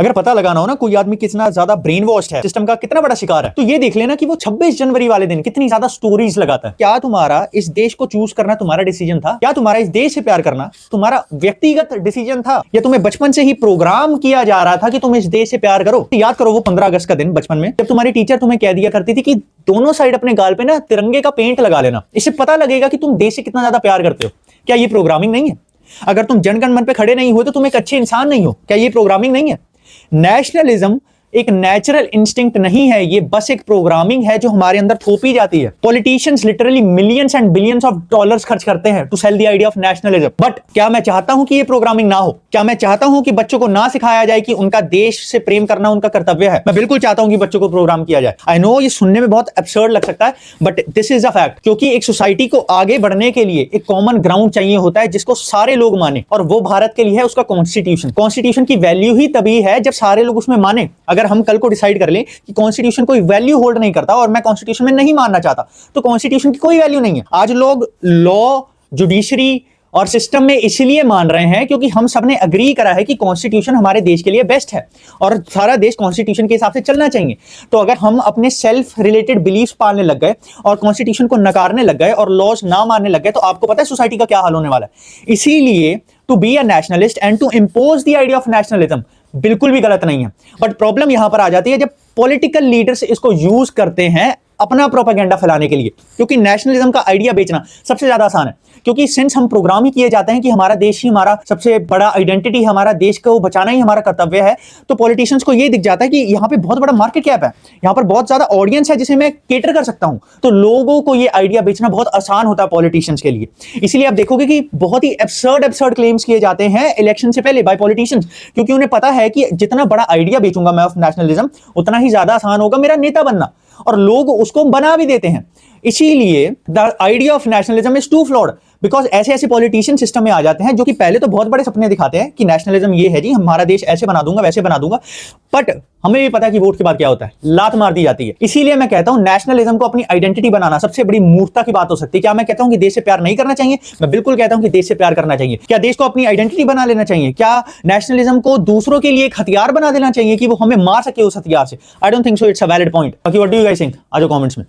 अगर पता लगाना हो ना कोई आदमी कितना ज्यादा ब्रेन वॉश्ड है, सिस्टम का कितना बड़ा शिकार है, तो ये देख लेना कि वो 26 जनवरी वाले दिन कितनी ज्यादा स्टोरीज लगाता है। क्या तुम्हारा इस देश को चूज करना तुम्हारा डिसीजन था? क्या तुम्हारा इस देश से प्यार करना तुम्हारा व्यक्तिगत डिसीजन था, या तुम्हें बचपन से ही प्रोग्राम किया जा रहा था कि तुम इस देश से प्यार करो? याद करो वो 15 अगस्त का दिन बचपन में, जब तुम्हारी टीचर तुम्हें कह दिया करती थी कि दोनों साइड अपने गाल पे ना तिरंगे का पेंट लगा लेना, इससे पता लगेगा कि तुम देश से कितना ज्यादा प्यार करते हो। क्या ये प्रोग्रामिंग नहीं है? अगर तुम जनगण मन पे खड़े नहीं हो तो तुम एक अच्छे इंसान नहीं हो। क्या ये प्रोग्रामिंग नहीं है? नेशनलिज्म एक नेचुरल इंस्टिंक्ट नहीं है, ये बस एक प्रोग्रामिंग है जो हमारे अंदर थोपी जाती है। Politicians literally millions and billions of dollars खर्च करते हैं to sell the idea of nationalism. But क्या मैं चाहता हूं कि ये प्रोग्रामिंग ना हो? क्या मैं चाहता हूं कि बच्चों को ना सिखाया जाए कि उनका देश से प्रेम करना उनका कर्तव्य है? मैं बिल्कुल चाहता हूं कि बच्चों को प्रोग्राम किया जाए। आई नो ये सुनने में बहुत एब्सर्ड लग सकता है, but this is a fact. क्योंकि एक सोसाइटी को आगे बढ़ने के लिए एक कॉमन ग्राउंड चाहिए होता है जिसको सारे लोग माने, और वो भारत के लिए है उसका कॉन्स्टिट्यूशन। कॉन्स्टिट्यूशन की वैल्यू ही तभी है जब सारे लोग उसमें माने। अगर हम कल को डिसाइड कर लें कि कॉन्स्टिट्यूशन कोई वैल्यू होल्ड नहीं करता और मैं कॉन्स्टिट्यूशन में नहीं मानना चाहता, तो कॉन्स्टिट्यूशन की कोई वैल्यू नहीं है। आज लोग लॉ, जुडिशरी और सिस्टम में इसलिए मान रहे हैं क्योंकि हम सब ने अग्री करा है कि कॉन्स्टिट्यूशन हमारे देश के लिए बेस्ट है और सारा देश कॉन्स्टिट्यूशन के हिसाब से चलना चाहिए। तो अगर हम अपने सेल्फ रिलेटेड बिलीफ्स पालने लग गए और कॉन्स्टिट्यूशन को नकारने लग गए और लॉज ना मानने लग गए, तो आपको पता है सोसाइटी का क्या हाल होने वाला है। इसीलिए to be a nationalist and to impose the idea of nationalism बिल्कुल भी गलत नहीं है। बट प्रॉब्लम यहां पर आ जाती है जब पॉलिटिकल लीडर्स इसको यूज करते हैं अपना प्रोपेगेंडा फैलाने के लिए। क्योंकि नेशनलिज्म का आइडिया बेचना सबसे ज्यादा आसान है, क्योंकि सिंस हम प्रोग्राम ही किए जाते हैं कि हमारा देश ही हमारा सबसे बड़ा आइडेंटिटी, हमारा देश को बचाना ही हमारा कर्तव्य है, तो पॉलिटिशियंस को ये दिख जाता है कि यहाँ पे बहुत बड़ा मार्केट कैप है, यहाँ पर बहुत ज्यादा ऑडियंस है जिसे मैं केटर कर सकता हूं। तो लोगों को ये आइडिया बेचना बहुत आसान होता है पॉलिटिशियंस के लिए। इसीलिए आप देखोगे कि बहुत ही एब्सर्ड क्लेम्स किए जाते हैं इलेक्शन से पहले बाय पॉलिटिशियंस, क्योंकि उन्हें पता है कि जितना बड़ा आइडिया बेचूंगा मैं ऑफ नेशनलिज्म, उतना ही ज्यादा आसान होगा मेरा नेता बनना, और लोग उसको बना भी देते हैं। इसीलिए the idea of nationalism is too flawed, because ऐसे ऐसे पॉलिटिशियन सिस्टम में आ जाते हैं जो कि पहले तो बहुत बड़े सपने दिखाते हैं कि नेशनलिज्म ये है जी, हमारा देश ऐसे बना दूंगा वैसे बना दूंगा, बट हमें भी पता है कि वोट के बाद क्या होता है, लात मार दी जाती है। इसीलिए मैं कहता हूं नेशनलिज्म को अपनी आइडेंटिटी बनाना सबसे बड़ी मूर्खता की बात हो सकती है। क्या मैं कहता हूं कि देश से प्यार नहीं करना चाहिए? मैं बिल्कुल कहता हूं कि देश से प्यार करना चाहिए। क्या देश को अपनी आइडेंटिटी बना लेना चाहिए? क्या नेशनलिज्म को दूसरों के लिए एक हथियार बना देना चाहिए कि वो हमें मार सके उस हथियार से? I don't think so, it's a valid point. बाकी what do you guys think? आ जाओ कमेंट्स में।